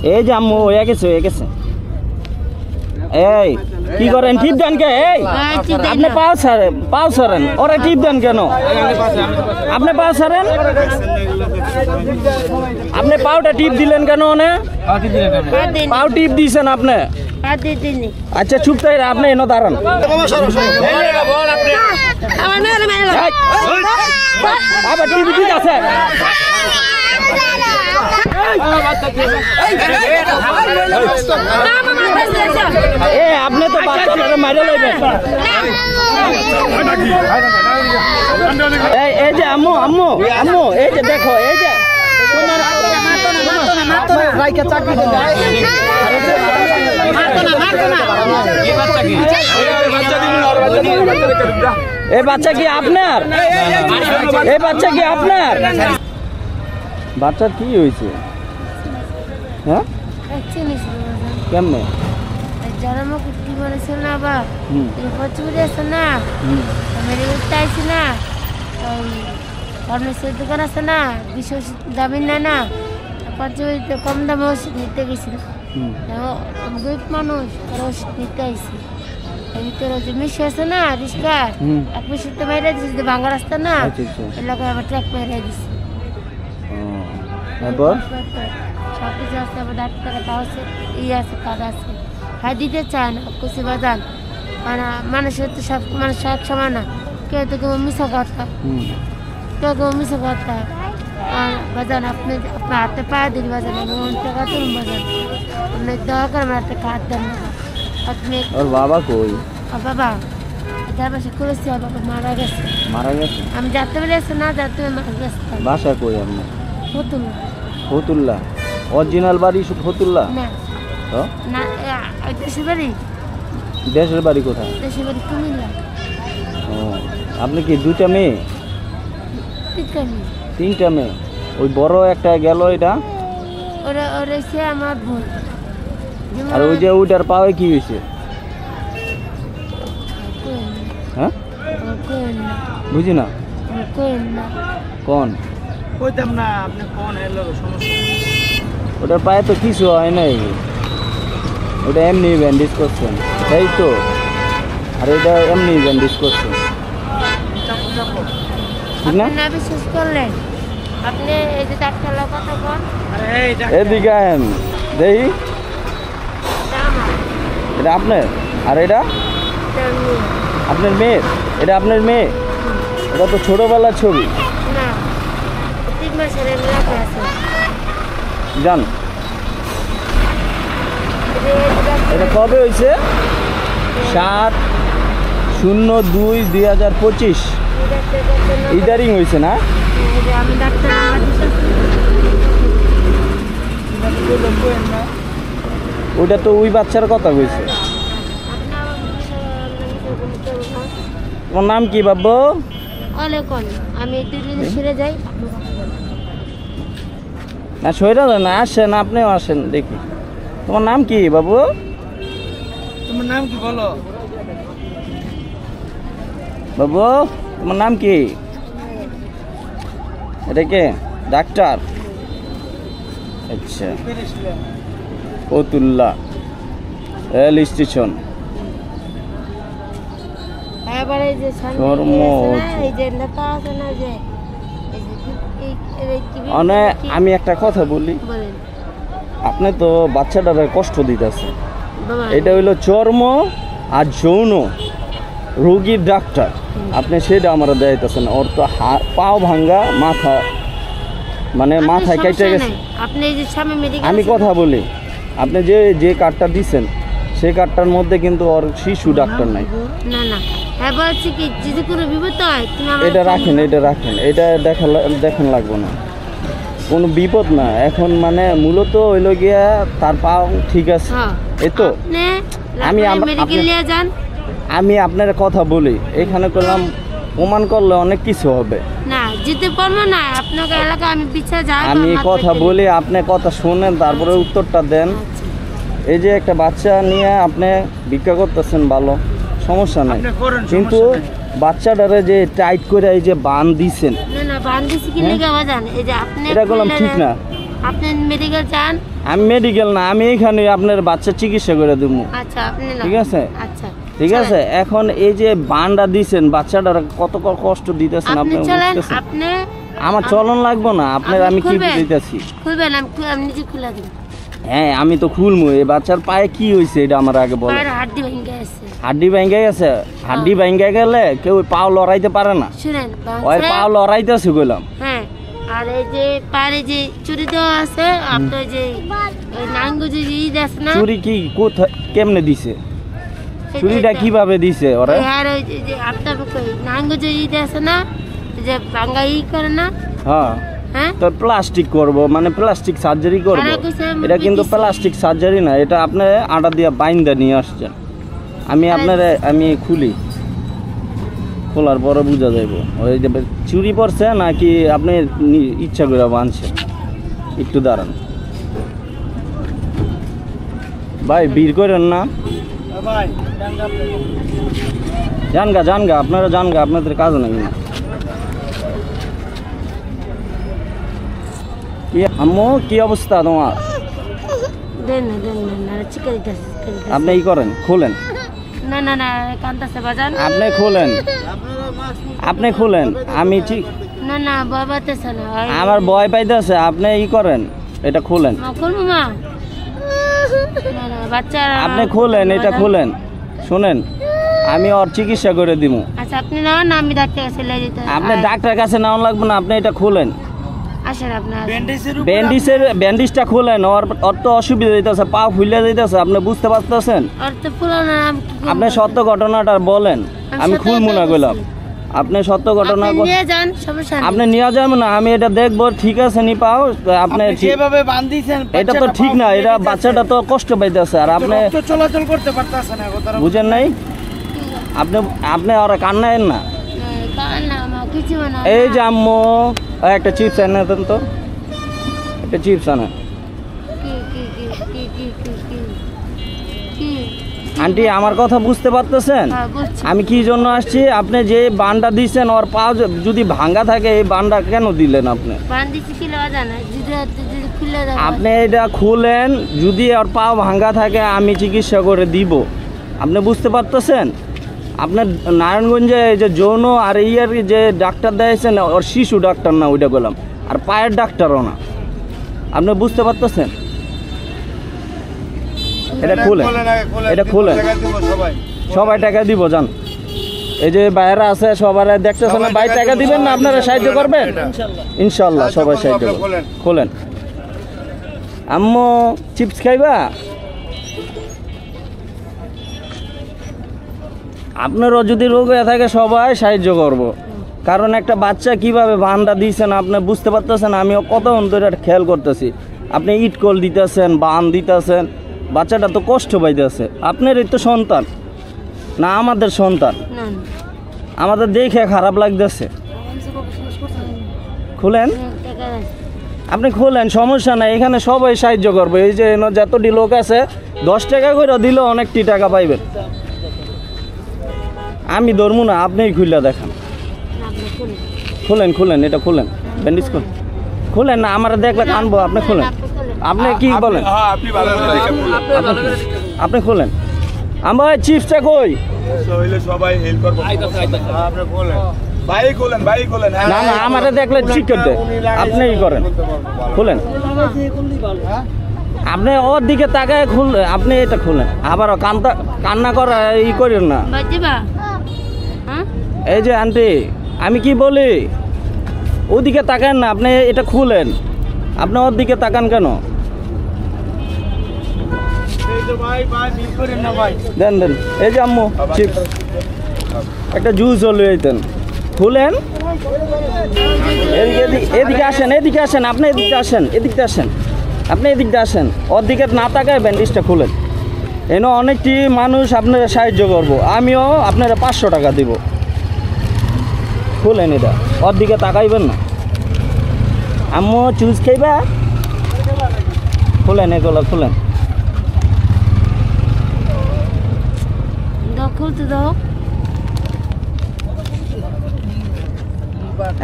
এই যে আম্মু হয়ে গেছে এই কি করেন টিপ দেন কে এই আপনি পাও ছাড়েন ওরা টিপ দেন কেন আপনি পাও ছাড়েন আপনি পাউটা টিপ দিলেন কেন ওনে পাও টিপ দিয়েছেন আপনি আচ্ছা চুপ থাকেন আপনি এনে দাঁড়ান আবার টিপ দিতে আছে আপনি তো মাইরে লইবেন এই যে আম্মু এই যে দেখো এই যে এই বাচ্চা কি আপনার বাচ্চার কি হয়েছে হ্যাঁ কেমনে দোকান আছে না বিশেষ দামি না পঞ্চমীতে কম দামে ওষুধ নিতে গেছিল গরিব মানুষ ওষুধ নিতে আইসি ভিতরে যে মিশি আছে না রিস্কার এক মিশিতে মেরে দিয়েছে ভাঙা রাস্তা না এলাকায় আবার ট্রাক মেরে দিচ্ছে সব কিছু আছে আবার ডাক্তার আছে আছে কাজ আছে হ্যাঁ দিতে চায় না কুচি বাজান মানে মানুষের তো সব মানুষ এক সময় না কেউ তো কেউ মিশা কথা কেউ মিশা কথা বাজান আপনি আপনার হাতে পায়ে দিন বাজান আমি টাকা তুলুন বাজান আপনি দয়া করে আমার একটা কাজ দেন আপনি ওর বাবা কই বাবা যার বাসা করেছি বাবা মারা গেছে আমি যাতে পেরেছি না যাতে মারা গেছে বাসা কই আপনি ফতুল্লা অরিজিনাল বাড়ি ফতুল্লা না দেশের বাড়ি কোথায় কুমিল্লা আপনি কি দুইটা মেয়ে তিনটা মেয়ে ওই বড় একটা গেল এটা আমার বোন আর ওই যে ওইটার পাওয়ে কি হয়েছে হ্যাঁ বুঝি না কোন কইতাম না আপনি কোন এলো সমস্যা ওটার পায়ে তো কিছু হয় নাই ওটা এমনি ব্যান্ডেজ করছেন তাই তো আর এটা এমনি ব্যান্ডেজ করছেন ঠিক না বিশ্বাস করলেন আপনি এই যে ডাক্তারের কথা কোন এদিকে আহেন দেই এটা আপনার আর এটা আপনার মেয়ে এটা আপনার মেয়ে এটা তো ছোটবেলার ছবি জান এটা কবে হয়েছে 7/02/2025 ইদারিং হয়েছে না ওইটা তো ওই বাচ্চার কথা কইছে তোমার নাম কি বাবু আমি সেরে যাই না সইরা না আসেন আপনিও আসেন দেখি তোমার নাম কি বাবু তোমার নাম কি বলো বাবু তোমার নাম কি এটা কে ডাক্তার আচ্ছা ফতুল্লা রেল স্টেশন আমি একটা কথা বলি আপনি তো বাচ্চাটারে কষ্ট দিতেছে এটা হইলো চর্ম আর যৌন রোগীর ডাক্তার আপনি সেটা আমরা দেখাইতেছেন ওর তো পাও ভাঙ্গা মাথা মানে মাথায় কেটে গেছে আমি কথা বলি আপনি যে কার্ডটা দিচ্ছেন সেই কার্ডটার মধ্যে কিন্তু ওর শিশু ডাক্তার নাই এটা রাখেন এটা দেখান লাগবে না কোনো বিপদ না এখন মানে মূলত হইল গিয়া তার পাও ঠিক আছে এই তো আমি আপনার কথা বলি এখানে করলাম প্রমাণ করলে অনেক কিছু হবে আমি কথা বলি আপনি কথা শুনেন তারপরে উত্তরটা দেন এই যে একটা বাচ্চা নিয়ে আপনি ভিক্ষা করতেছেন ভালো সমস্যা নাই কিন্তু বাচ্চাটারে যে টাইট করে এই যে বান দিছেন এটা করলাম ঠিক না আপনি মেডিকেল যান। আমি মেডিকেল না, আমি এখানে আপনার বাচ্চা চিকিৎসা করে দেবো। আচ্ছা আপনি ঠিক আছে? আচ্ছা ঠিক আছে, এখন এই যে বানটা দিছেন বাচ্চাটার কত কষ্ট দিতেছেন আপনি আপনি চলেন, বুঝতেছেন? আপনি আমার চলন লাগবো না, আপনার আমি কি দিতেছি। খুলবেন, আমি নিজে খুলে দিন। হ্যাঁ আমি তো খুলবো। এই বাচ্চার পায়ে কি হয়েছে এটা আমার আগে বলো। পায়ের হাড্ডি ভেঙে গেছে। হাড্ডি ভেঙে গেছে? হাড্ডি ভেঙে গেলে কেউ পাও লড়াইতে পারে না। শুনেন ওই পাও লড়াইতেছে কইলাম। হ্যাঁ, আর এই যে পায়ে যে চুরি দেওয়া আছে, আপনার যে ওই নাঙ্গু যে ঈদ আছে না, চুরি কি কোথায় কেমনে দিছে? চুরিটা কিভাবে দিছে ওরা? আর ওই যে আপনার নাঙ্গু যে ঈদ আছে না, যে ভাঙ্গা ই করে না, হ্যাঁ হ্যাঁ তো প্লাস্টিক করব, মানে প্লাস্টিক সার্জারি করব। আর কইছে আমি এটা কিন্তু দিছি। প্লাস্টিক সার্জারি না, এটা আপনি আটা দিয়ে বাইন্দা নিয়ে আসছেন। আমি খুলি, খোলার পরে বোঝা যাইব ওই যে চুরি পড়ছে নাকি আপনি ইচ্ছা করে বাঁধছেন। একটু দাঁড়ান ভাই, ভিড় করেন না। জানগা আপনারা জানগা, আপনাদের কাজ নাকি না। কি আম্মু, কি অবস্থা তোমার? দেন না চিকেন দিতেছে। আপনি ই করেন, খোলেন। না কান্দাছে বাজান। আপনি খোলেন। আমি ঠিক না বাবাতেছে না, আমার ভয় পাইতেছে, আপনি ই করেন, এটা খোলেন। মা খুলবো মা। না বাচ্চা আপনি খোলেন, এটা খোলেন। শুনেন, আমি ওর চিকিৎসা করে দিব। আচ্ছা আপনি না আমি ডাক্তার কাছে নিয়ে যেতে। আপনি ডাক্তার কাছে নেওয়া লাগবে না, আপনি এটা খোলেন। আসেন আপনার ব্যান্ডেজটা খোলেন। ওর তো অসুবিধা হইতেছে, পা ফুলে যাইতেছে, আপনি বুঝতে পারতেছেন? আর তো ফুলানো না, আপনি সত্য ঘটনাটা বলেন, আমি খুলবো না গেলাম। আপনি সত্য ঘটনা নিয়ে যান, সমস্যা নেই। আপনি নিয়ে যাবেন না, আমি এটা দেখবো। ঠিক আছে নি পাও আপনি যেভাবে বাঁধিছেন এটা তো ঠিক না, এটা বাচ্চাটা তো কষ্ট পাইতেছে, আর আপনি চলাচল করতে পারতেছে না। বুঝেন নাই? আপনি ওরা কান্নায়েন না। কিছু না। এই যে আম্মু একটা চিপস এনে দেন তো, একটা চিপস আনে। কি আন্টি আমার কথা বুঝতে পারতেছেন? হ্যাঁ, বুঝছি। আমি কি জন্য আসছি? আপনি যে বানটা দিচ্ছেন ওর পা যদি ভাঙ্গা থাকে, এই বানটা কেন দিলেন আপনি? বান্দিছি কি লাগা জানা, যদি খুলে দাও। আপনি এটা খুলেন, যদি ওর পা ভাঙ্গা থাকে আমি চিকিৎসা করে দিব। আপনি বুঝতে পারতেছেন? আপনার নারায়ণগঞ্জে এই যে যৌন আর ইয়ার যে ডাক্তার দিয়েছেন, ওর শিশু ডাক্তার না ওইটা বললাম, আর পায়ের ডাক্তারও না। আপনি বুঝতে পারতেছেন? এটা খুলেন, এটা খুলেন। সবাই টাকা দিব, যান। এই যে বাইরে আছে সবাই দেখতেছেন না, ভাই টাকা দিবেন না, আপনারা সাহায্য করবেন ইনশাল্লাহ, সবাই সাহায্য করবেন। খোলেন। আম্মু চিপস খাইবা? আপনারও যদি রোগ হয়ে থাকে সবাই সাহায্য করব, কারণ একটা বাচ্চা কিভাবে বানটা দিয়েছেন আপনি বুঝতে পারতেছেন। আমিও কতক্ষণ ধরে খেয়াল করতেছি, আপনি ইটকল দিতেছেন, বান দিতেছেন, বাচ্চাটা তো কষ্ট পাইতেছে। আপনারই তো সন্তান না, আমাদের সন্তান। আমাদের দেখে খারাপ লাগতেছে। খুলেন, আপনি খুলেন, সমস্যা নাই, এখানে সবাই সাহায্য করবে। এই যে যতটি লোক আছে 10 টাকা করে দিলেও অনেকটি টাকা পাইবেন। আমি ধরবো না, আপনিই খুলে দেখান। খুলেন, এটা খুলেন, ব্যান্ডেজ খুলেন না, আমার দেখলে কানবো। আপনি খুলেন, আপনি কি বলেন? আপনি খুলেন। আমার চিপসটা কই? না আমারে দেখলে ঠিক করতে, আপনি করেন, খুলেন। আপনি ওর দিকে তাকায় খুললে, আপনি এটা খুলেন। আবার কান্না করা ই করেন না। এই যে আন্টি, আমি কি বলি, ওদিকে তাকান না, আপনি এটা খুলেন। আপনি ওর দিকে তাকান কেন? দেন। এই যে আম্মু চিপস, একটা জুস হলে দিতেন। খুলেন, এদিকে আসেন, আপনি এদিকটা আসেন, আপনি এদিকটা আসেন। ওর দিকে না তাকায় ব্যান্ডেজটা খুলেন। এনে অনেকটি মানুষ আপনারা সাহায্য করবো, আমিও আপনারা 500 টাকা দিব। খুলেন, এটা ওর দিকে তাকাইবেন না। আম্মু চুজ খাইবা? খুলেন, এগুলো খুলেন। খুলতে দাও।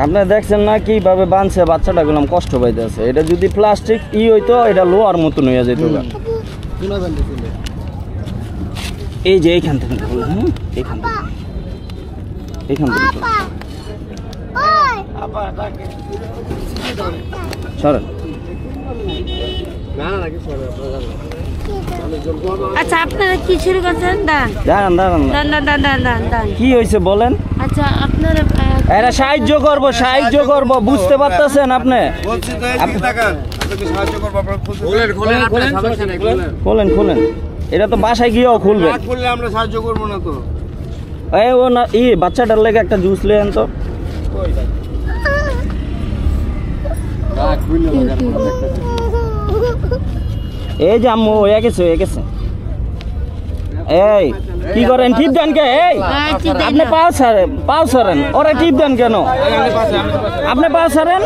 আপনারা দেখছেন না কিভাবে বাঁধছে বাচ্চাটা গুলাম কষ্ট পাইতেছে। এটা যদি প্লাস্টিক হইতো এটা লোহার মতন হয়ে যেত। এই যে এইখান থেকে এইখান থেকে সরেন। আচ্ছা আপনারা কি শুরু করছেন? দাঁড়ান কি হয়েছে বলেন? আচ্ছা আপনারা এরা সাহায্য করবো বুঝতে পারতেছেন আপনি? খোলেন এটা তো বাসায় গিয়েও খুলবেন। আমরা সাহায্য করবো না তো। এই ও না বাচ্চাটার লেগে একটা জুস লেন তো। এই যে আম্মু হয়ে গেছে এই কি করেন? টিপ দেন কে? এই আপনি পাও সারেন ওরা টিপ দেন কেন? আপনি পাও সারেন,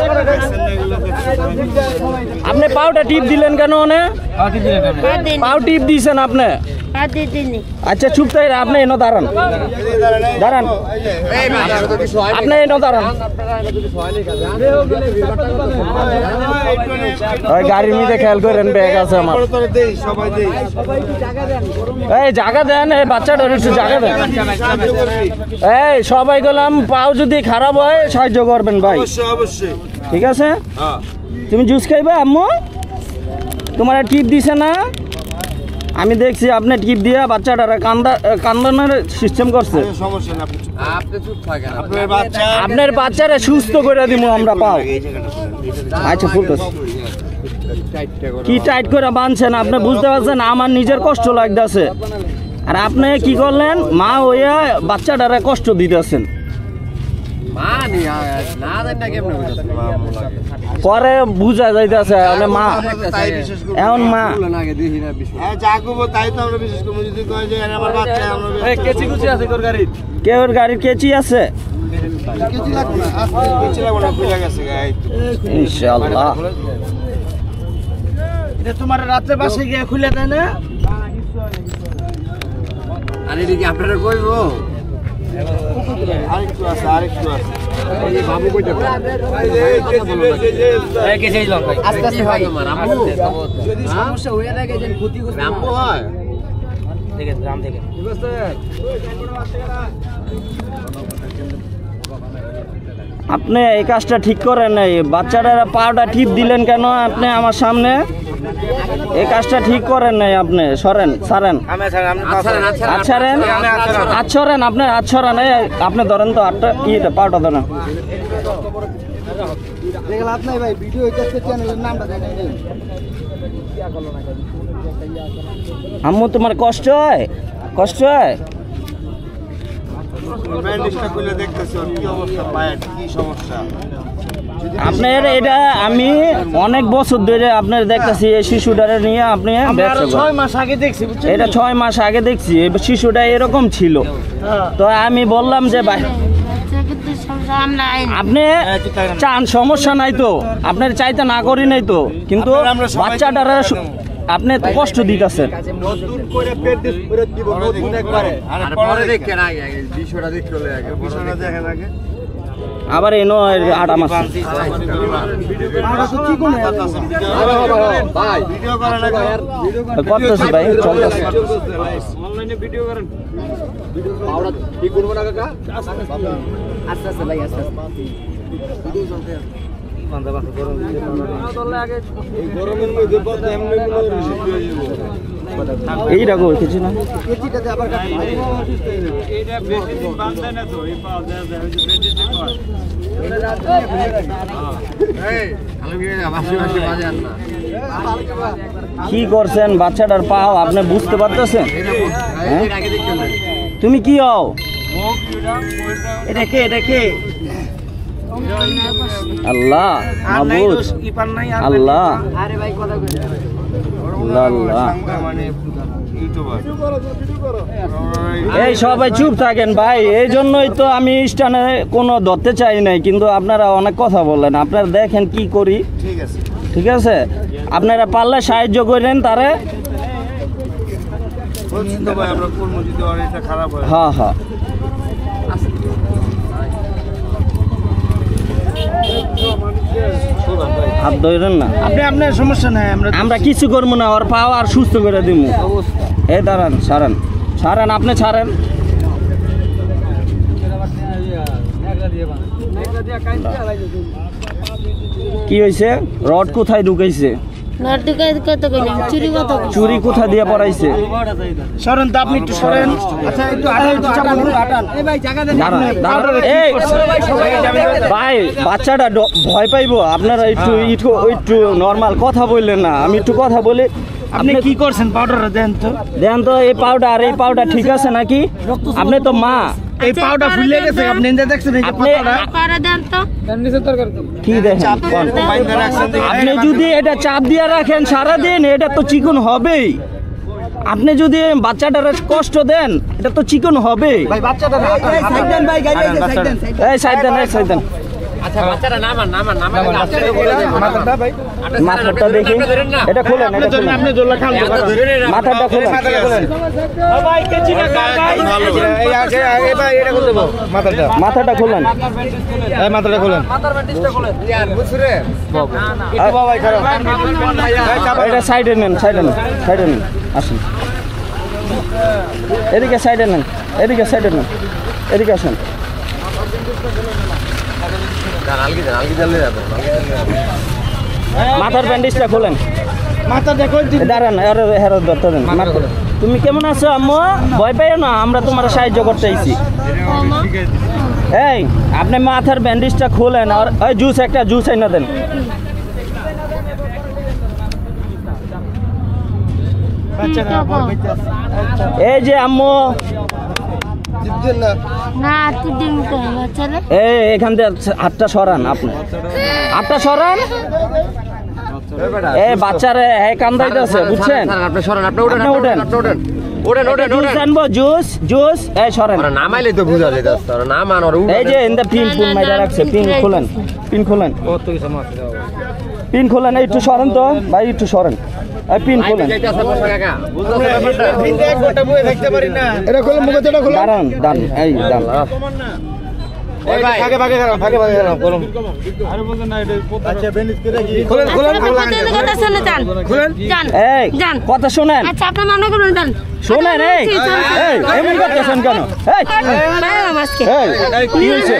আপনি পাউটা টিপ দিলেন কেন? পাও টিপ দিয়েছেন আপনি? আচ্ছা চুপ থাকেন, আপনি এনে দাঁড়ান আপনি এনে দাঁড়ান। ওই গাড়ির মধ্যে খেয়াল করেন ব্যাগ আছে আমার। এই জায়গা দেন, এই বাচ্চাটার একটু জায়গা দেন। এই সবাই গেলাম, পাও যদি খারাপ হয় সাহায্য করবেন ভাই। অবশ্যই ঠিক আছে। তুমি জুস খাইবে আম্মু? তোমার টিপ দিছে না? আমি দেখছি আপনি টিপ দিয়ে বাচ্চাটার কান্দানোর সিস্টেম করছে। আপনার বাচ্চারা সুস্থ করে দিব আমরা পাও। আচ্ছা ফুলকস কি টাইট করে বাঁধছেন আপনি বুঝতে পারছেন? আমার নিজের কষ্ট লাগতেছে আর আপনি কি করলেন? মা হইয়া বাচ্চাটারে কষ্ট দিতেছেন। পরে বুঝা যাইতেছে মা এখন মা কেউর গাড়ির কেচি আছে ইনশাআল্লাহ। তোমার রাত্রে বাসে গিয়ে খুলে দেয় না? আরে কি আপনারা কইবো? আরেকটু আছে বাবু কইতে আস্তে আস্তে ভাই যদি সমস্যা হয়ে থাকে যে ক্ষতি করতে আম্মু হয় দেখেন গ্রাম থেকে আপনি এই কাজটা ঠিক করেন নাই। বাচ্চাটার পাউডার টিপ দিলেন কেন আপনি আমার সামনে? এই কাজটা ঠিক করেন নাই আপনি। সরেন আপনি আপনি ধরেন তো আটটা পাউডার ধরেন। আম্মু তোমার কষ্ট হয়? আপনার এটা আমি অনেক বছর ধরে আপনার দেখতেছি এই শিশুটারে নিয়ে আপনি 6 মাস আগে দেখছি। এটা 6 মাস আগে দেখছি শিশুটা এরকম ছিল। তো আমি বললাম যে ভাই আপনি চান সমস্যা নাই তো, আপনার চাইতে না করি নাই তো, কিন্তু বাচ্চাটারা আপনি তো কষ্ট দিতেছেন। আবার এনো আটা মাস করতেছি ভাই চলতেছে। এইরকম কিছু না। কি করছেন বাচ্চাটার পাও আপনি বুঝতে পারতেছেন? তুমি কি হও? এটা কে? আল্লাহ মাবুদ, আল্লাহ আল্লাহ। এই সবাই চুপ থাকেন ভাই, এই জন্যই তো আমি স্টানে কোনো ধরতে চাই নাই, কিন্তু আপনারা অনেক কথা বললেন। আপনারা দেখেন কি করি। ঠিক আছে আপনারা পারলে সাহায্য করেন তারে। হ্যাঁ হাত ধরেন না, আপনার সমস্যা নাই, আমরা কিছু করবো না, ওর পাও আর সুস্থ করে দিব। এই দাঁড়ান, ছাড়েন ছাড়েন, আপনি ছাড়েন। কি হয়েছে? রড কোথায় ঢুকাইছে? চুরি কোথা দিয়ে পড়াইছে? সরেন তো, আপনি একটু সরেন। আচ্ছা একটু ভাই, বাচ্চাটা ভয় পাইবো, আপনারা একটু একটু নর্মাল কথা বললেন না। আমি একটু কথা বলি। আপনি কি করছেন? পাউডার দেন তো, দেন তো। এই পাউডার ঠিক আছে নাকি? আপনি তো মা। এই পাউডার ফুলে গেছে, আপনি দেখছেন? আপনি কি দেখেন? আপনি যদি এটা চাপ দিয়ে রাখেন সারাদিন, এটা তো চিকন হবেই। আপনি যদি বাচ্চাটার কষ্ট দেন, এটা তো চিকন হবে। এই সাইড দেন, এই সাইড দেন। আচ্ছা বাচ্চারা নামান। মাথাটা দেখি, এটা খোলেন, এটা খোলেন, মাথাটা খোলেন। মাথাটা খোলেন, মাথাটা খোলেন। এটা সাইডে নেন, সাইডে নেন, সাইডে নেন। আসুন এদিকে, সাইডে নেন, এদিকে সাইডে নেন, এদিকে আসুন। মাথার ব্যান্ডেজটা খোলেন, মাথা দেখো, দাঁড়ান। তুমি কেমন আছো আম্মু? ভয় পাইও না, আমরা তোমার সাহায্য করতে আইছি। এই আপনি মাথার ব্যান্ডেজটা খোলেন, আর ওই একটা জুস এনে দেন। এই যে আম্মু, এখান থেকে হাতটা সরান, আপনি হাতটা সরান। এই বাচ্চারে কান্দাইতেছে, বুঝছেন? আপনি সরেন, আপনি উঠেন। জুস আনবো, জুস। এই সরেন, নামাইলে তো বুঝা যেত। নামান আর এই যে ইন্দা পিন মাইরা রাখছে, পিন খোলেন, পিন খোলেন, পিন খোলেন। একটু সরেন তো ভাই, একটু সরেন। পিন খোলেন, দাঁড়ান, দাঁড়ান, এই দাঁড়ান। কথা শোনেন, শোনেন। এমন করতেছেন কেন? কি হয়েছে?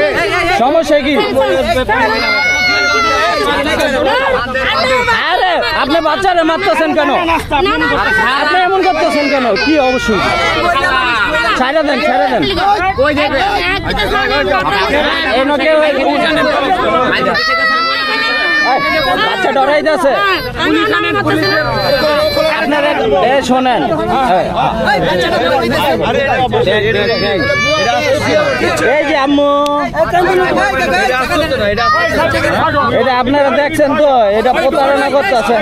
সমস্যা কি? আরে আপনি বাচ্চারে মারতেছেন কেন? আপনি এমন করতেছেন কেন? কি অবশ্যই ছাইরা দেন, ছাইরা দেন। বাচ্চা ডরাই যাচ্ছে। আপনারা শোনেন, এই যে আম্মু, এটা আপনারা দেখছেন তো, এটা প্রতারণা করতেছে।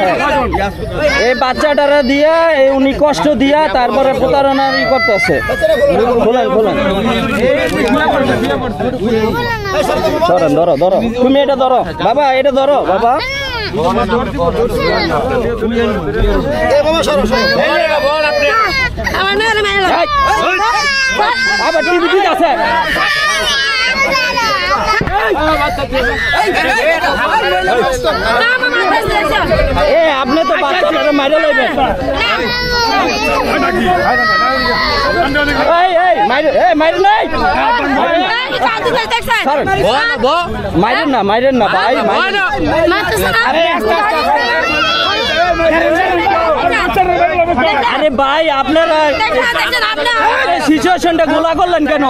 এই বাচ্চাটারা দিয়া উনি কষ্ট দিয়া তারপরে প্রতারণা করতেছে। খোলেন, খোলেন, ধরেন, ধরো, ধরো, তুমি এটা ধরো বাবা, এটা ধরো বাবা। আবার টিভি ঠিক আছে। আপনি তো বাচ্চাটা মাইরে লইবেন। মাইরেন না, মাইরেন না ভাই। আরে ভাই, আপনারা সিচুয়েশনটা গোলা করলেন কেন?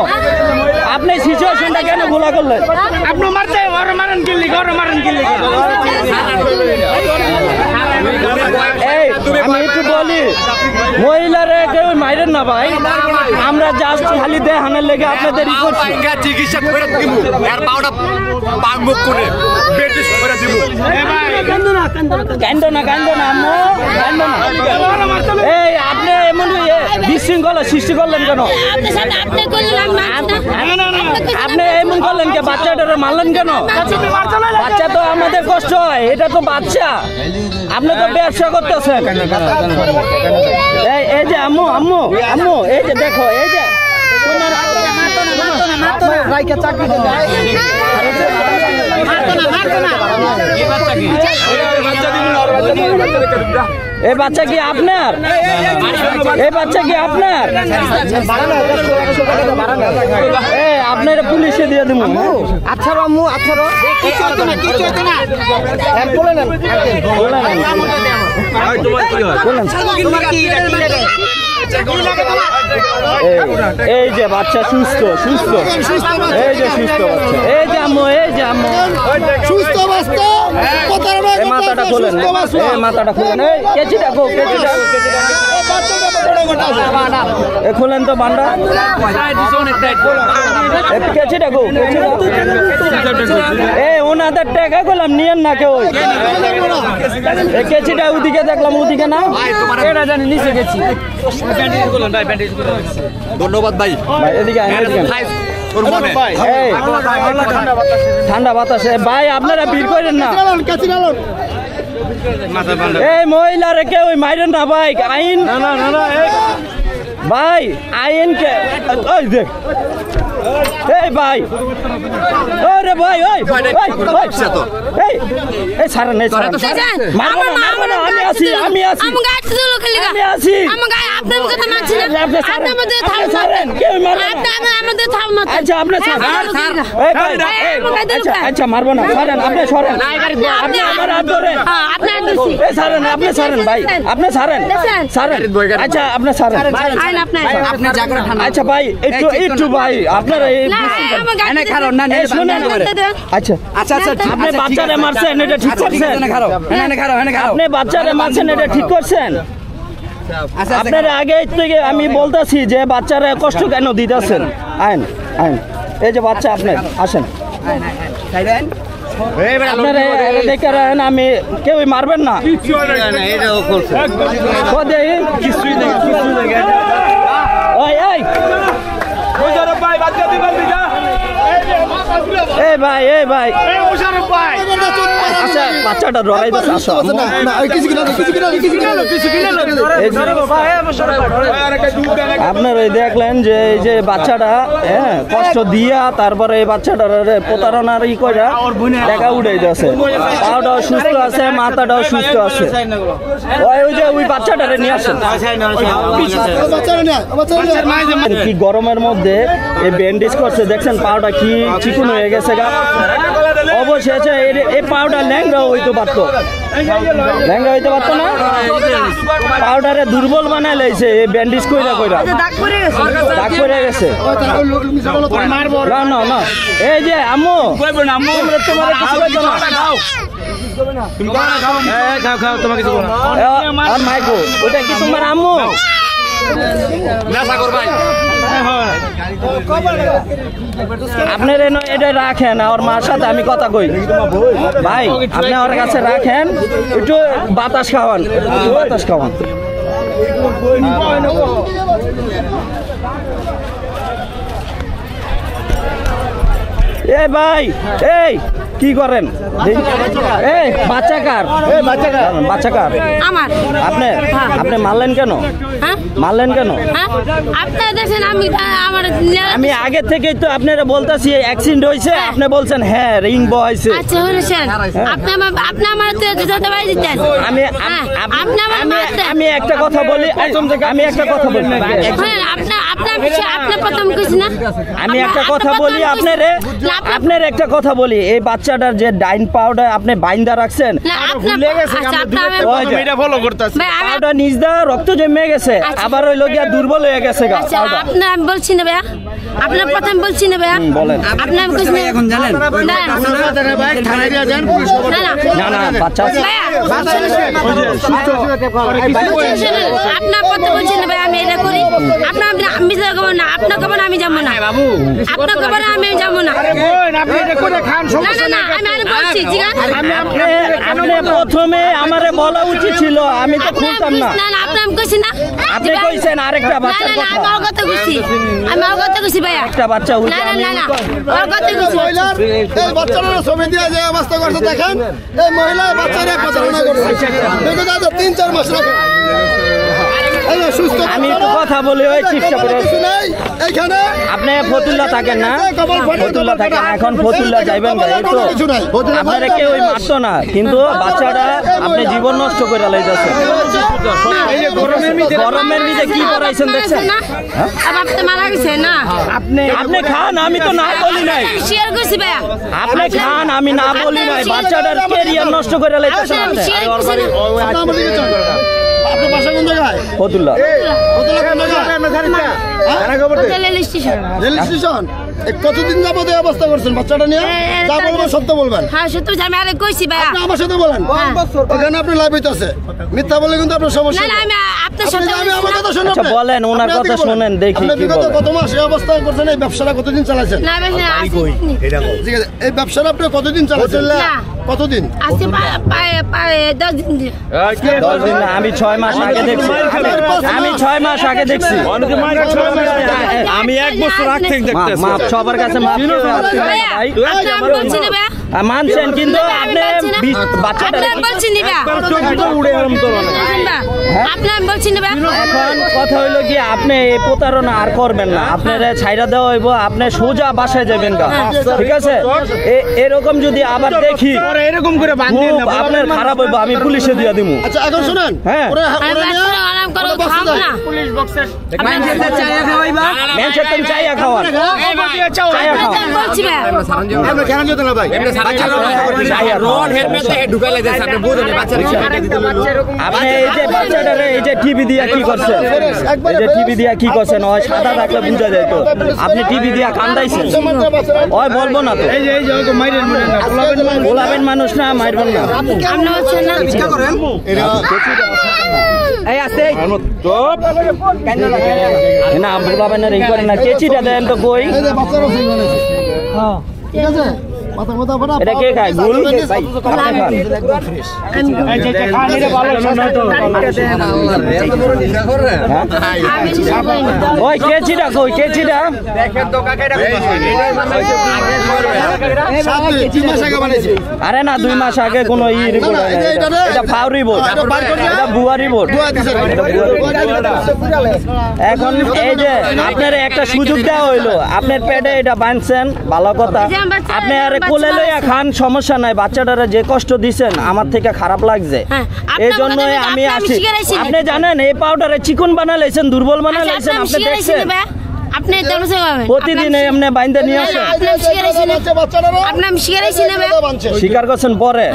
আপনি সিচুয়েশনটা কেন গোলা করলেন? আপনি মারতে মারেন কিল্লি, মারেন কিল্লি। আমি একটু বলি, মহিলারা কেউ মাইরেন না ভাই। আমরা জাস্ট খালি দেখানোর লেগে আপনাদের চিকিৎসা করে দিব, আর পাউডার মুখ করে বেটিস করে দিব। কান্দো না, কান্দো না আম্মু, কান্দো না। এই আপনি এমন বিশৃঙ্খলা সৃষ্টি করলেন কেন? আপনি এমন করলেন কে? বাচ্চাটারে মারলেন কেন? বাচ্চা তো আমাদের কষ্ট হয়, এটা তো বাচ্চা। আপনি তো ব্যবসা করতেছেন। এই যে আম্মু, আম্মু, আম্মু, এই যে দেখো, এই যে চাকরি এই বাচ্চা কি আপনার? এই বাচ্চা কি আপনার? আপনার পুলিশে দিয়ে দেবো। আচ্ছা আম্মু আচ্ছা এই যে বাচ্চা সুস্থ সুস্থ, এই যে সুস্থ বাচ্চা, এই যে আম্মু, এই যে আম্মু সুস্থ অবস্থা এই মাথাটা খোলেন, এই মাথাটা খোলেন, এই কেচিটা গো, কেচিটা এ খোলেন তো বান্ডা, কেচিটা গো, এই ওনাদের টাকা করলাম নিয়েন না কেউ, এই কেচিটা ওদিকে দেখলাম, ওদিকে না এটা জানি নিচে গেছি। ধন্যবাদ ভাই। ভাই এদিকে আয়, এদিকে আয়। এই, ঠান্ডা বাতাসে ভাই আপনারা ভিড় করেন না, এই মহিলারে কেউ মাইরেন না ভাই, আইন ভাই আইন কে ওই দেখ, এই ভাই ওরে ভাই ওই এই এই ছাড়েন, এই ছাড়েন, মারবো না, মারবো না, আমি আছি, আমি আছি, আমি আছি, আচ্ছা আপনি আচ্ছা মারবো না, ছাড়েন, আপনি সরেন, আপনি আমার হাত ধরেন, এই ছাড়েন, আপনি ছাড়েন ভাই, আপনি ছাড়েন, ছাড়েন, আচ্ছা আপনি ছাড়েন, আচ্ছা ভাই একটু একটু ভাই আপনারা এই আচ্ছা আচ্ছা আচ্ছা আপনি বাচ্চারে মারছেন, এটা ঠিক করছেন? আপনি বাচ্চারে মারছেন, এটা ঠিক করছেন? আপনার আগে থেকে আমি বলতেছি যে বাচ্চারা কষ্ট কেন দিতেছেন, আইন আইন, এই যে বাচ্চা আপনি আসেন, আপনারা দেখে রাখেন, আমি কেউ মারবেন না, এই ভাই, এই ভাই আচ্ছা বাচ্চাটা ডরাই দিচ্ছে, আপনার এই দেখলেন যে এই যে বাচ্চাটা কষ্ট দিয়া তারপরে এই বাচ্চাটার প্রতারণার ই করে টাকা উঠাই দিয়েছে, পাওটাও সুস্থ আছে, মাথাটাও সুস্থ আছে, ওই যে ওই বাচ্চাটারে নিয়ে আসেন। কি গরমের মধ্যে এই ব্যান্ডেজ করছে, দেখছেন পাওটা কি চিকুন হয়ে গেছে গা, অবশেষে এই পাউডার ল্যাংড়া হইতে পারতো, ল্যাংড়া হইতে পারতো না, পাউডারে দুর্বল বানাই লাইছে এই ব্যান্ডেজ কইরা কইরা, দাগ পড়ে গেছে। না না না, এই যে আম্মু তোমার কিছু করছো না, মাইকো ওটা কি তোমার আম্মু? আপনার এটা রাখেন, ওর মার সাথে আমি কথা কই ভাই, আপনি ওর কাছে রাখেন, একটু বাতাস খাওয়ান, একটু বাতাস খাওয়ান। এ ভাই এই কি করেন, এই বাচ্চা কার, বাচ্চা কার আমার, আপনি আপনি মারলেন কেন, মারলেন কেন? আমি আগে থেকেই তো আপনারা বলতেছি অ্যাক্সিডেন্ট হয়েছে, আপনি বলছেন হ্যাঁ রিং বয়ছে, আচ্ছা শুনেছেন আপনি আমার তো জুতাতে বাড়ি দিতেন, আমি আমি একটা কথা বলি, আমি একটা কথা বলি, আমি একটা কথা বলি আপনার একটা কথা বলি, এই বাচ্চাটার যে ডাইন পাউডার আপনি বাইন্দা রাখছেন, পাউডার নিজ দা রক্ত জমে গেছে, আবার ওই লোক দুর্বল হয়ে গেছে। আমি বলছি না ভাইয়া, আপনার প্রথম বলছি না ভাইয়া, বলেন আপনি এখন জানেন না না বাচ্চা আপনার কথা বলছি না ভাই, আমি এটা করি, আপনার আমি যাবো না, আপনার খবর আমি যাবো না, আপনার খবর আমি যাবো না, আমি বলছি আপনি প্রথমে আমারে বলা উচিত ছিল, আমি তো খুলতাম না, আপনি আমি কইছি না, আপনি কইছেন আরেকটা বাচ্চা, আমি অগত কইছি, আমি অগত কইছি ভাইয়া, একটা বাচ্চা না না না অগত কইছি, এই বাচ্চারা ছবি দিয়ে যে অবস্থা করছে দেখেন, এই মহিলা বাচ্চারা প্রতারণা করছে, দেখে দাদা 3-4 মাস রাখেন, সুস্থ আমি একটু কথা বলি ওই চিকিৎসা করে কিছু নাই এইখানে আপনি ফতুল্লা থাকেন না ফতুল্লা থাকেন এখন ফতুল্লা যাইবেন না এই তো কিছু নাই আপনারা কেউ মারতো না কিন্তু বাচ্চাটা আপনি জীবন নষ্ট করে লাইতেছেন গরমের মধ্যে কি করাইছেন দেখছেন আপনি মারা গেছে না আপনি খান আমি তো না বলি নাই শেয়ার করছি ভাইয়া আপনি খান আমি না বলি নাই বাচ্চাটার ক্যারিয়ার নষ্ট করে লাইতেছেন আপনি শেয়ার করছি না আপনার বাসা কোন জায়গায় Fatullah rail station rail station কতদিন যাবত এই অবস্থা করছেন বাচ্চাটা নিয়ে যা বলবেন সত্য বলবেন হ্যাঁ সত্য আমি আরে কইছি ভাইয়া আপনি আমার সাথে বলেন ওখানে আপনি লাভ হইতাছে মিথ্যা বলে কিন্তু আপনার সমস্যা না না আমি আপনার সাথে আমি আমার কথা শুনুন আচ্ছা বলেন ওনার কথা শুনেন দেখি আপনি কি বিগত বলেন কত মাস এই অবস্থা করছেন এই ব্যবসাটা কতদিন চালাচ্ছেন না বেশি না ঠিক আছে এই ব্যবসাটা আপনি কতদিন চালাচ্ছেন না কতদিন আজকে পায়ে 10 দিন দিয়ে 10 দিন না, আমি 6 মাস আগে দেখছি আমি 6 মাস আগে দেখছি আমি 1 বছর আগ থেকে দেখতেছি মাপ সবার কাছে মাপ ভাইয়া আপনি বলছি না ভাইয়া মানছেন কিন্তু আপনি বাচ্চাটা আপনি বলছি না ভাইয়া উড়ে গেলাম তো আপনি বলছি না ভাইয়া এখন কথা হইলো কি আপনি এই প্রতারণা আর করবেন না আপনারা ছাইরা দেওয়া হইব আপনি সোজা বাসায় যাবেন গা ঠিক আছে এরকম যদি আবার দেখি এরকম করে বাঁধিয়ে খুব আপনার খারাপ হইব আমি পুলিশে দিয়া দিমু আচ্ছা এখন শুনেন হ্যাঁ। আরাম করো খাবো না পুলিশ বক্সে মেনছেন তুমি চাইয়া খাওয়ান চাইয়া খাওয়ান বলছি ভাইয়া আমরা কেন যেতে না ভাই আপনি এই যে বাচ্চাটারে এই যে টিভি দিয়া কি করছেন এই যে টিভি দিয়া কি করছেন ওই সাদা থাকলে বুঝা যায় তো আপনি টিভি দিয়া কান্দাইছেন ওই বলবো না তো এই যে মাইরেন না বলাবেন মানুষ না মারবেন না আপনি বলছেন না এই আছে না বলাবেন না এই করেন না কেচিটা দেন তো কই এই যে বাচ্চারা ফিল বানাইছে হ্যাঁ ঠিক আছে মাথা মাথা ফাটা এটা কে খায় গুল ভাই আপনি খান ওই কেচিটা কই কেচিটা আরে না 2 মাস আগে কোন রিপোর্ট এটা ফাউ রিপোর্ট এটা ভুয়া রিপোর্ট এখন এই যে আপনার একটা সুযোগ দেওয়া হইলো আপনার পেটে এটা বাঁধছেন ভালো কথা আপনি আরে কোলে লইয়া খান সমস্যা নাই বাচ্চাটারা যে কষ্ট দিছেন আমার থেকে খারাপ লাগছে এই জন্যই আমি আসি আপনি জানেন এই পাউডারে চিকন বানাইছেন দুর্বল বানাইছেন আপনি দেখছেন আপনি দেবছে প্রতিদিন এমনি বাইন্দা নিয়ে আসেন আপনি শিখাইছি না স্বীকার করছেন পরে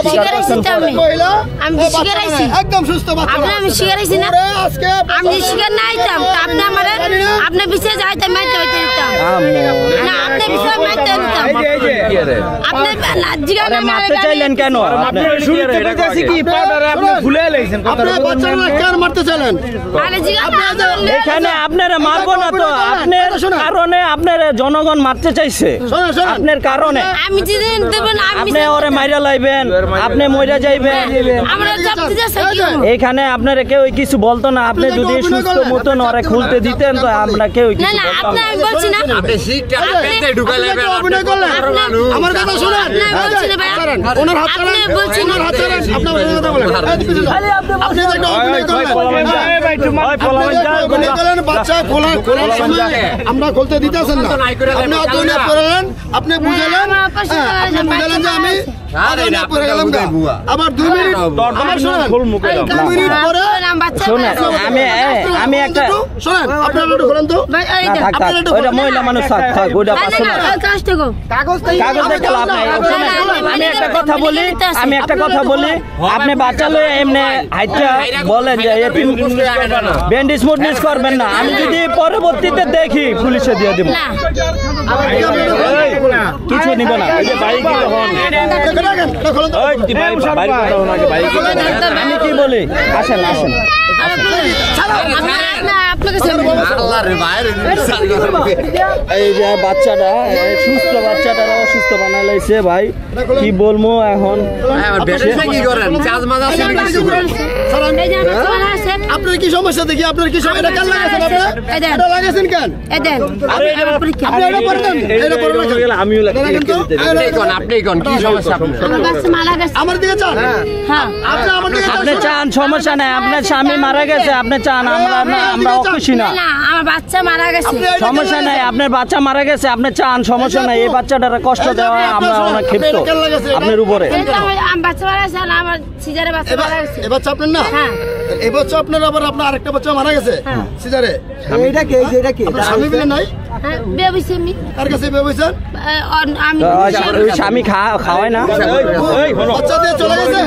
স্বীকার করছেন পরে আমি শিখাইছি একদম সুস্থ বাচ্চা আমি শিখাইছি না আজকে আমি শিখার না আইতাম আপনি আমার আপনি বিশেষ আইতাম মাইতে দিতাম না আপনি বিশেষ মাইতে দিতাম আপনি জিগা আরে মারতে চাইলেন কেন আপনি শুনতে পেয়েছি কি পাউডারে আপনি ভুলে লাইছেন আপনি বাচ্চারা কেন মারতে চাইলেন আরে জিগা এখানে আপনারা মারবো না তো আপনার কারণে আপনার জনগণ মারতে চাইছে আপনার কারণে আমি যেদিন দেবেন আমি আপনি ওরে মাইরা লাইবেন আপনি মইরা যাইবেন আমরা যাচ্ছি যাচ্ছি এখানে আপনারা কেউ কিছু বলতো না আপনি যদি সুস্থ মতন ওরে খুলতে দিতেন তো আমরা কেউ না কিছু না বলতাম আপনি আমি বলছি না আপনি শিখতে পেতে ঢুকাই লাগবেন অভিনয় করলেন আমার কথা শুনেন আপনি বলছি না ভাই ওনার হাত আপনি বলছি না হাত ধরেন আপনি ওনার কথা বলেন আপনি যে একটা অভিনয় করলেন অভিনয় করলেন বাচ্চা খোলার সময় আমরা খুলতে দিতেছেন না আপনি অভিনয় করলেন আপনি বুঝালেন আপনি বুঝালেন যে আমি আবার 2 মিনিট আমার শুনেন 2 মিনিট পরে শুনেন আমি একটা শুনেন আপনারা একটু বলেন তো ভাই এই থাক থাক ওইটা মহিলা মানুষ থাক থাক ওইটা পাচ্ছে না কাগজ দেখতে লাভ নাই শুনেন আমি একটা কথা বলি আপনি বাচ্চা লয়ে এমনি হাইটা বলেন যে এতিম ব্যান্ডেজ মুডনিস করবেন না আমি যদি পরবর্তীতে দেখি পুলিশে দিয়ে দেব কিছু নিব না এই যে বাইক আমি কি বলি আসেন আসেন এই যে বাচ্চাটা সুস্থ বাচ্চাটা অসুস্থ বানাই লাইছে ভাই কি বলবো এখন কি করেন চার্জ মাজা আপনার কি সমস্যা দেখি আপনার কি সমস্যা কেন লাগাছেন আপনি এটা লাগাছেন কেন আপনি এটা পড়েন এটা পড়েন আমিও আপনি কোন কি সমস্যা আমার দিকে চান হ্যাঁ আপনি আমার দিকে আপনি চান সমস্যা নাই আপনার স্বামী মারা গেছে আপনি চান চান, আমরা খুশি না। না আমার বাচ্চা মারা গেছে। সমস্যা নাই, আপনার বাচ্চা মারা গেছে, আপনি চান, সমস্যা নাই। এই বাচ্চাটার কষ্ট দেওয়া আমরা অনেক ক্ষিপ্ত আপনার উপরে। আমার বাচ্চা মারা গেছে, আমার সিজারে বাচ্চা মারা গেছে। এই বাচ্চা আপনার না? হ্যাঁ। এই বাচ্চা আপনার, আবার আপনার আরেকটা বাচ্চা মারা গেছে সিজারে। এটা কি? এটা কি? আপনার স্বামী মিলে নাই? হ্যাঁ বিয়ে হইছে আমি। কার কাছে বিয়ে হয়েছেন? আমি ওই স্বামী খাওয়ায় না, বাচ্চা দিয়ে চলে গেছে।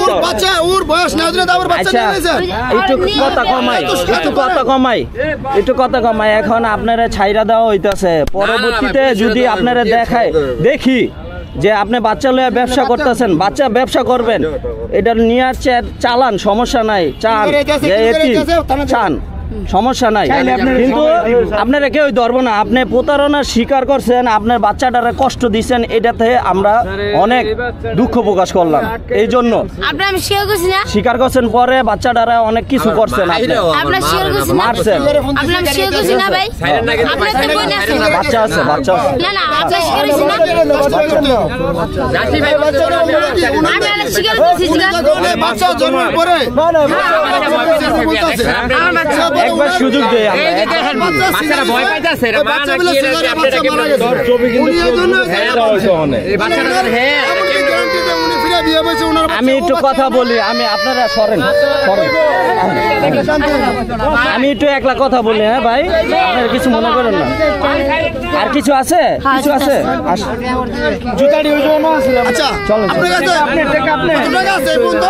ওর বাচ্চা, ওর বয়স না হলে তো আবার বাচ্চা আচ্ছা দিয়ে গেছেন। একটু কথা কমাই। এখন আপনারা ছাইরা দেওয়া হইতাছে, পরবর্তীতে যদি আপনারা দেখি যে আপনি বাচ্চা লইয়া ব্যবসা করতেছেন, বাচ্চা ব্যবসা করবেন, এটা নিয়ে চালান, সমস্যা নাই। চান যে এতিম চান, সমস্যা নাই, কিন্তু আপনারা কেউ ধরবো না। আপনি প্রতারণার শিকার করছেন, আপনার বাচ্চাটারে কষ্ট দিচ্ছেন, এটাতে আমরা অনেক দুঃখ প্রকাশ করলাম। এই জন্য আপনার আমি শেয়ার করছি না, স্বীকার করছেন, পরে বাচ্চাটারা অনেক কিছু করছেন, আপনার শেয়ার করছি না, মারছেন। আপনার আমি শেয়ার করছি না ভাই, আপনার তো বোন আছে, বাচ্চা আছে। না না আপনার শেয়ার করছি না, আমি আরে শেয়ার করছি না। বাচ্চা জন্মের পরে একবার সুযোগ দেয় বাচ্চারা ভয় পাইতাছে রে, মা নাকি আপনারা কি আমি একটু কথা বলি, আপনারা সরেন। আমি একটু একলা কথা বলি। হ্যাঁ ভাই, আপনারা কিছু মনে করেন না। আর কিছু আছে? কিছু আছে? আচ্ছা চলেন, আপনার কাছে কত টাকা আছে এই বন্ধু?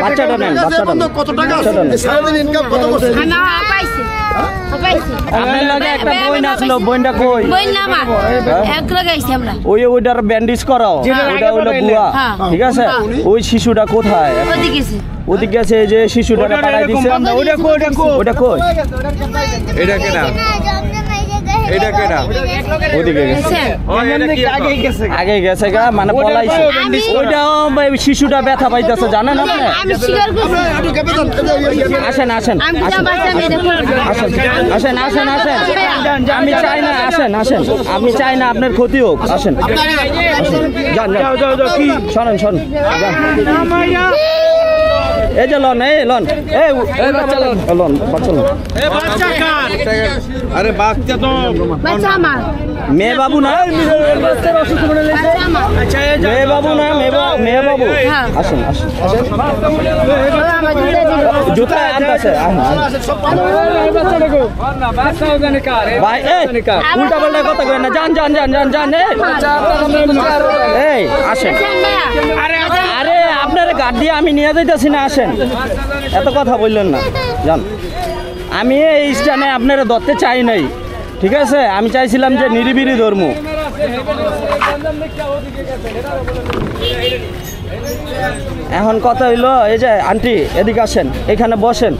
বাচ্চাটা নেন, বাচ্চাটা নেন। কত টাকা আছে? সারাদিন ইনকাম কত করছেন? আমি পাইছি পাইছি। আপনার লাগে একটা বই আসলো, বইটা কই? বই না আমার এক লাগাইছি আমরা। ওইটার ব্যান্ডেজ করাও, ওইটা বুয়া, ঠিক আছে? ওই শিশুটা কোথায়? ওদিকে আছে, ওদিকে আছে, এই যে শিশুটা পাঠাই দিছে। ওটা কই? এটা কেনা? এটা কেনা? ওদিকে গেছে, আগে গেছে গা, মানে পলাইছে। ওইটাও শিশুটা ব্যথা পাইতেছে, জানেন আপনি? আমি স্বীকার করছি। আসেন আসেন আমি যা বাচ্চা মেয়ে দেখো আসেন আসেন আসেন। আমি চাই না, আসেন আসেন। আমি চাই না আপনার ক্ষতি হোক, আসেন। যান কি শোনেন, শোনেন, এই যে লন, এই লন, এই বাচ্চা লন, লন বাচ্চা লন। আরে বাচ্চা তো বাচ্চা আমার, মেয়ে বাবু না, বাচ্চা আমার। মেয়ে বাবু না, মেয়ে বাবু। আসেন আসেন আসেন। জুতা আনতেছে, ভাই উল্টা পাল্টা কথা করেন না। যান যান যান যান যান। এই আসেন। আরে আপনার গাড়ি দিয়ে আমি নিয়ে যাইতেছি না, আসেন। এত কথা বললেন না, যান। আমি এই স্থানে আপনারা ধরতে চাই নাই, ঠিক আছে? আমি চাইছিলাম যে নিরিবিলি ধর্ম। এখন কথা হইলো, এই যে আন্টি এদিকে আসেন, এখানে বসেন।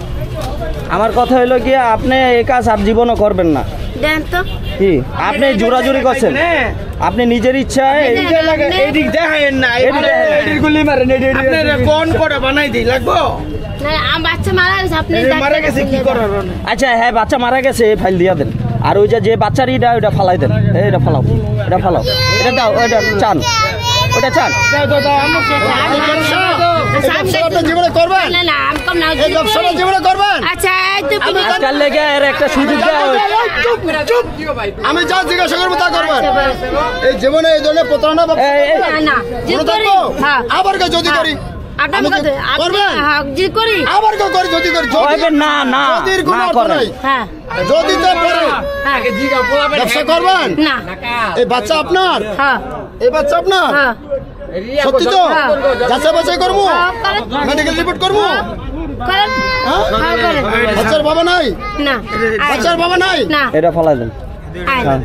আমার কথা হইলো কি, আপনি এই কাজ আর জীবনও করবেন না। দেন তো কি আপনি জোরাজুরি করছেন? আপনি নিজের ইচ্ছায় না, আমার বাচ্চা মারা গেছে, আপনি আচ্ছা হ্যাঁ, বাচ্চা মারা গেছে, এই ফাইল দিয়া দেন। আর ওই যে বাচ্চার ইটা ওইটা ফালাই দেন, এটা ফালাও, এটা ফালাও, এটা দাও, ওইটা চান, ওটা চান। জীবনে করবেন? না না আমি কম না, এই ব্যবসাটা জীবনে করবেন? আচ্ছা এই তো আজকাল লেগে এর একটা সুযোগ দেওয়া হয়। আমি যা জিজ্ঞাসা করবো তা করবেন। এই জীবনে এই ধরনের প্রতারণা বা না না যে মনে করি, থাকবো? হ্যাঁ আবার কেউ যদি করি, আপনার আমি কথা করবেন? হ্যাঁ যে করি, আবার কেউ করি, যদি করি, কইবেন না, না যদির কোনো না অর্থ করেন। নাই। হ্যাঁ যদি তো করে হ্যাঁ ব্যবসা করবেন? না এই বাচ্চা আপনার? হ্যাঁ এই বাচ্চা আপনার? হ্যাঁ সত্যি তো? যাচাই বাছাই করবো, করেন মেডিকেল রিপোর্ট করবো। করেন হ্যাঁ? হ্যাঁ করেন বাচ্চার বাবা নাই? না বাচ্চার বাবা নাই? না এটা ফালাই দেন। আয় হ্যাঁ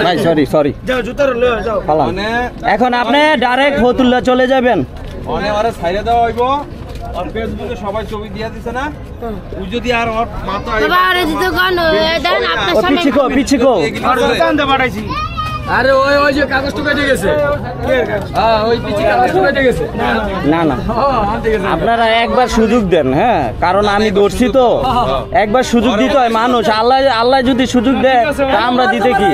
ভাই, সরি সরি, ফালান। এখন আপনি ডাইরেক্ট ফতুল্লা চলে যাবেন। অনেক ছাইরে দেওয়া হইব। আর ফেসবুকে সবাই ছবি দিয়া দিছে না, ওই যদি আর ওর মাথা বাবা আরে দিতে কোন দেন আপনার ও সামনে পিছিকো পিছিকো। আরে ওই যে কাগজটা কেটে গেছে ওই পিছে কাগজটা কেটে গেছে না না আপনারা একবার সুযোগ দেন, হ্যাঁ, কারণ আমি ধরছি তো, একবার সুযোগ দিতে হয় মানুষ। আল্লাহ যদি সুযোগ দেয় তা আমরা দিতে কি,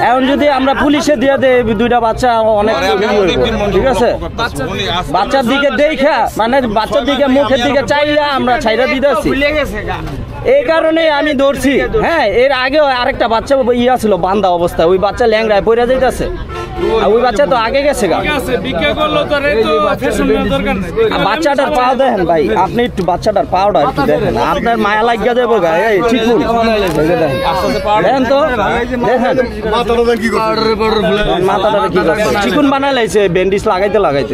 এখন যদি আমরা পুলিশে দিয়ে দেয় দুইটা বাচ্চা অনেক ঠিক আছে, বাচ্চার দিকে দেখা মানে বাচ্চার দিকে মুখের দিকে চাইয়া আমরা ছাইরা দিতেছি, এই কারণে আমি ধরছি। হ্যাঁ, এর আগেও আরেকটা বাচ্চা ইয়া ছিল বান্ধা অবস্থা, ওই বাচ্চা ল্যাংড়ায় পড়ে যাইতেছে, ওই বাচ্চা তো আগে গেছে গা। বাচ্চাটার পাও দেখেন ভাই, আপনি একটু বাচ্চাটার পাওটা একটু দেখেন, আপনার মায়া লাগিয়া যাবো গা। এই চিকুন দেখেন তো, দেখেন মাথাটা কি করছে, চিকুন বানাই লাইছে ব্যান্ডেজ লাগাইতে লাগাইতে।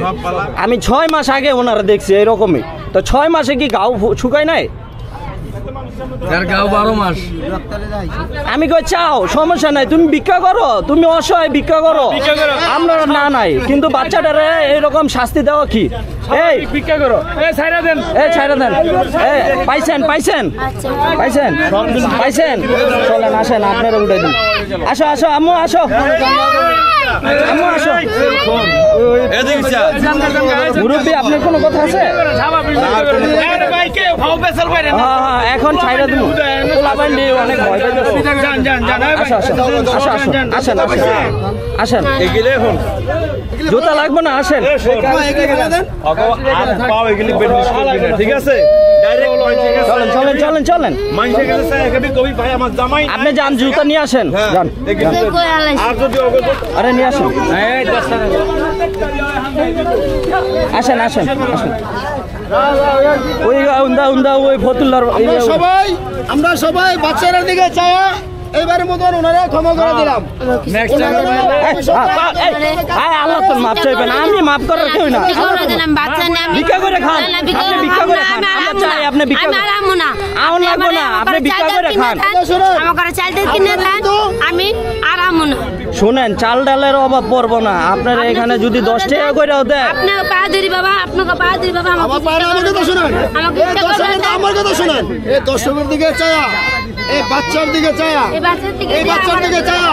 আমি 6 মাস আগে ওনারা দেখছি এরকমই, তো 6 মাসে কি গাও শুকায় নাই? আমি কই চাও সমস্যা নাই, তুমি ভিক্ষা করো, তুমি অসহায় ভিক্ষা করো, আমরা না নাই, কিন্তু বাচ্চাটারে এরকম শাস্তি দেওয়া কি? এই ভিক্ষা করো, এই ছাইরা দেন, এই ছাইরা দেন, এই পাইছেন পাইছেন পাইছেন পাইছেন, চলেন আসেন, আপনারা উঠে দিন, আসো আসো আম্মু আসো, আম্মু আসো। মুরব্বী আপনার কোনো কথা আছে? হ্যাঁ, এখন ছাইরা দিন, অনেক ভয় পাইতেছে। আসেন আসেন, জুতা লাগবে না, আসেন। ঠিক আছে, চলেন চলেন চলেন চলেন, আপনি যান, জুতা নিয়ে আসেন, যান। আরে নিয়ে আসেন, আসেন আসেন আসেন। ওই উন্দা ওই ফতুল্লার আমরা সবাই বাচ্চারা দিকে চায়া এবারের মতন ওনারা ক্ষমা করে দিলাম। আল্লাহ তো মাপ চাইবেন, আমি মাপ করার কেউ না। ভিক্ষা করে খান, আপনি ভিক্ষা করে খান, আমরা চাই আপনি ভিক্ষা করে খান, লাগবো না, আপনি ভিক্ষা করে খান। শুনেন, চাল ডালের অভাব পড়বো না, আপনার এখানে যদি 10 টাকা করে দেয়। আমার কথা শুনেন, এই দর্শকের দিকে চায়া, এই বাচ্চার দিকে চায়া, এই বাচ্চার দিকে চায়া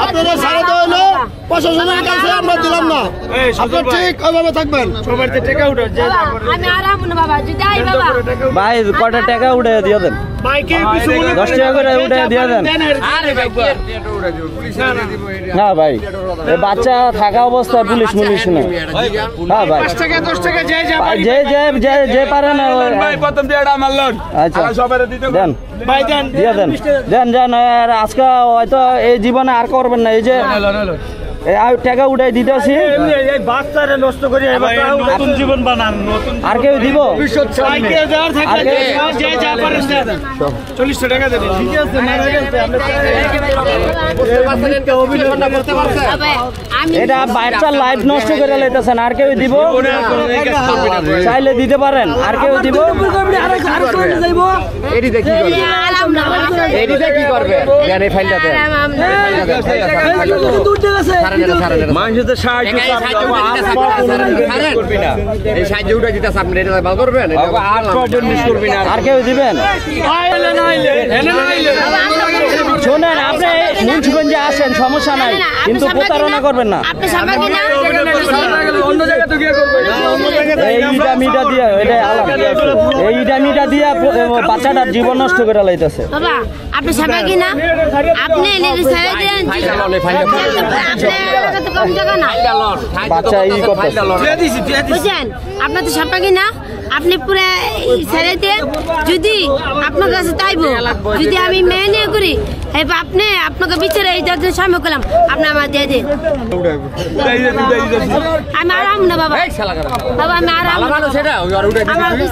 আপনারা সারা দেওয়া হলো প্রশাসনের কাছে আমরা দিলাম না, আপনারা ঠিক ওইভাবে থাকবেন। ভাই কটা টাকা উঠে দিয়ে দেন, 10 টাকা করে উঠে দিয়ে দেন। না ভাই, বাচ্চা থাকা অবস্থায় পুলিশ মুলিশ নেই। হ্যাঁ ভাই, যে পারে না, আচ্ছা দেন, দিয়ে দেন দেন দেন। আজকে হয়তো এই জীবনে আর করবেন না, এই যে টাকা উঠাই দিতেছি, নষ্ট করে নতুন জীবন বানান, আর কেউ দিব? এটা বাচ্চার লাইফ নষ্ট করে লাইতেছেন, আর কেউ দিব? চাইলে দিতে পারেন, আর কেউ দিব? আর কেউ দিবেন? শোনেন, আপনি মুন্সিগঞ্জে আসেন, সমস্যা নাই, কিন্তু প্রতারণা করবেন না। এইটা দিয়ে বাচ্চাটার জীবন নষ্ট করে লাইতেছে। আপনি সবাই কিনা আপনি বাচ্চা ই করতেছে, বুঝছেন? আপনার তো সবাই কিনা আপনি পুরো ছেড়েতে যদি আপনার কাছে তাইবো, যদি আমি মেনে করি আপনি আপনাকে বিচারে এই সামনে করলাম, আপনি আমার দিয়ে দিন, আমি আরাম না বাবা, বাবা আমি আরাম, আপনি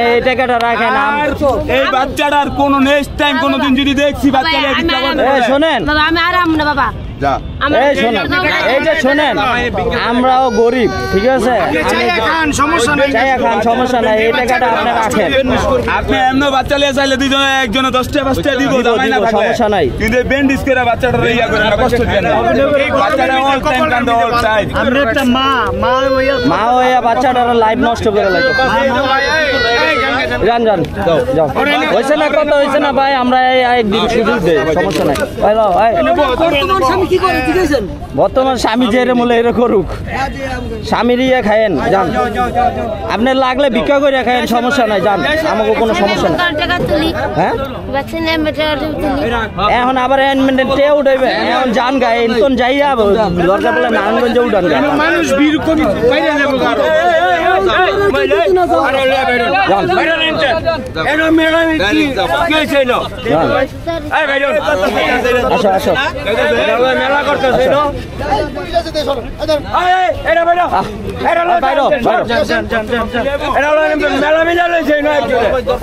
এই টাকাটা রাখেন। এই বাচ্চাটার কোনো নেক্সট টাইম কোনোদিন যদি দেখছি বাচ্চাটা, শোনেন বাবা আমি আরাম না বাবা, এই শোনেন, এই যে শোনেন, আমরাও গরিব, ঠিক আছে, খান সমস্যা নাই, এই টাকাটা আপনি রাখেন। আপনি এমন বাচ্চা লিয়ে চাইলে দুজনে একজনে 10 টাকা 5 টাকা দিব, সমস্যা নাই, কিন্তু বেন্ডিস করে বাচ্চাটা ইয়া করে না, কষ্ট দিয়ে না, বাচ্চাটা অল টাইম কান্দে, অল টাইম। আমরা একটা মা হইয়া বাচ্চাটার লাইফ নষ্ট করে লাগে। যান যান যাও হয়েছে না কথা হয়েছে না ভাই আমরা একদিন সুযোগ দেই সমস্যা নাই ভাই যাও বর্তমান স্বামী যে এর মূলে এর করুক স্বামীর ইয়ে খায়েন যান আপনার লাগলে ভিক্ষা করে খায়েন সমস্যা নাই যান আমাকে কোনো সমস্যা নাই হ্যাঁ এখন আবার টে উঠাইবে এখন যান গায়ে ইনতন যাইয়া দরকার পড়লে নারায়ণগঞ্জে উঠান গা মানুষ বীর কবি বাইরে যাবো আসো আসো মেলা করতেছে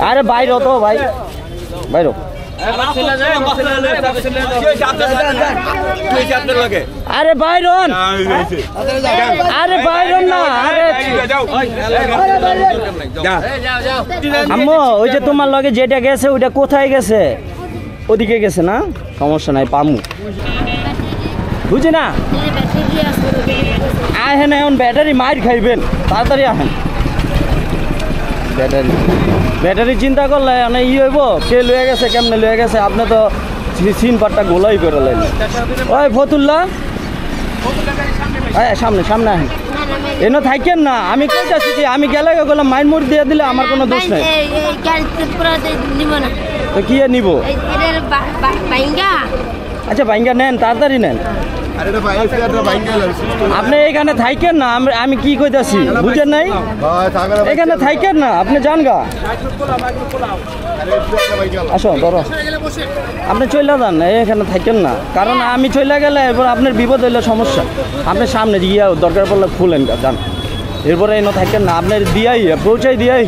আরে বাইরে তো ভাই বাইরে আরে বাইরন আরে বাইরন না আরে আম্মু ওই যে তোমার লগে যেটা গেছে ওইটা কোথায় গেছে ওদিকে গেছে না সমস্যা নাই পামু বুঝি না আহেন এখন ব্যাটারি মার খাইবেন তাড়াতাড়ি আহেন ব্যাটারি চিন্তা করলে মানে ই হইব কে লয়ে গেছে কেমনে লয়ে গেছে আপনি তো সিন পাটটা গোলাই করে লাইন ওই ফতুল্লাহ সামনে সামনে আহেন এনে থাকেন না আমি কইতাছি যে আমি গেলে গেলাম মাইন মুড় দিয়ে দিলে আমার কোনো দোষ নাই তো কি নিব আচ্ছা বাইঙ্গা নেন তাড়াতাড়ি নেন আপনি এখানে থাকেন না আমি কি কইতাছি বুঝেন নাই এখানে থাকেন না আপনি যান গা আসো ধরো আপনি চলে যান এখানে থাকেন না কারণ আমি চলে গেলে এরপর আপনার বিপদ হইলে সমস্যা আপনি সামনে গিয়া দরকার পড়লে খুলেন গা যান এরপরে এনে থাকেন না আপনার দিয়াই পৌঁছাই দিয়াই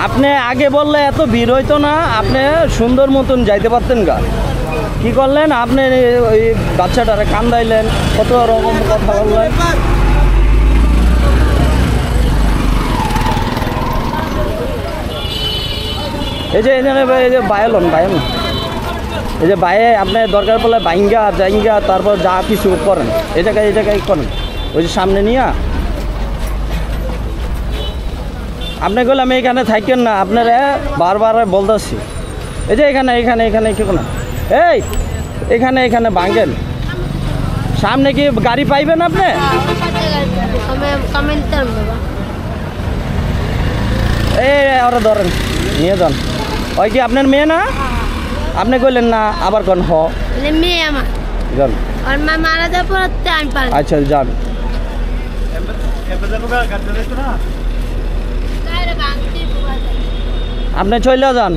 আপনি আগে বললে এত ভিড় হইতো না আপনি সুন্দর মতন যাইতে পারতেন গা কি করলেন আপনি ওই বাচ্চাটারে কান্দাইলেন কত রকম কথা বললেন এই যে এই যে বায়লন এই যে বায়ে আপনি দরকার পড়লে বাইঙ্গা জাইঙ্গা তারপর যা কিছু করেন এই জায়গায় করেন ওই যে সামনে নিয়ে আপনি বললে আমি এখানে থাকেন না আপনারা বারবার বলতেছি এই যে এখানে কি না এই এখানে ভাঙেন সামনে কি গাড়ি পাইবেন আপনি এই ওরা ধরেন নিয়ে যান ওই কি আপনার মেয়ে না আপনি কইলেন না আবার কোন মেয়ে আমার যান আর মা মারা যাওয়ার পর আমি পারি আচ্ছা যান আপনি চলে যান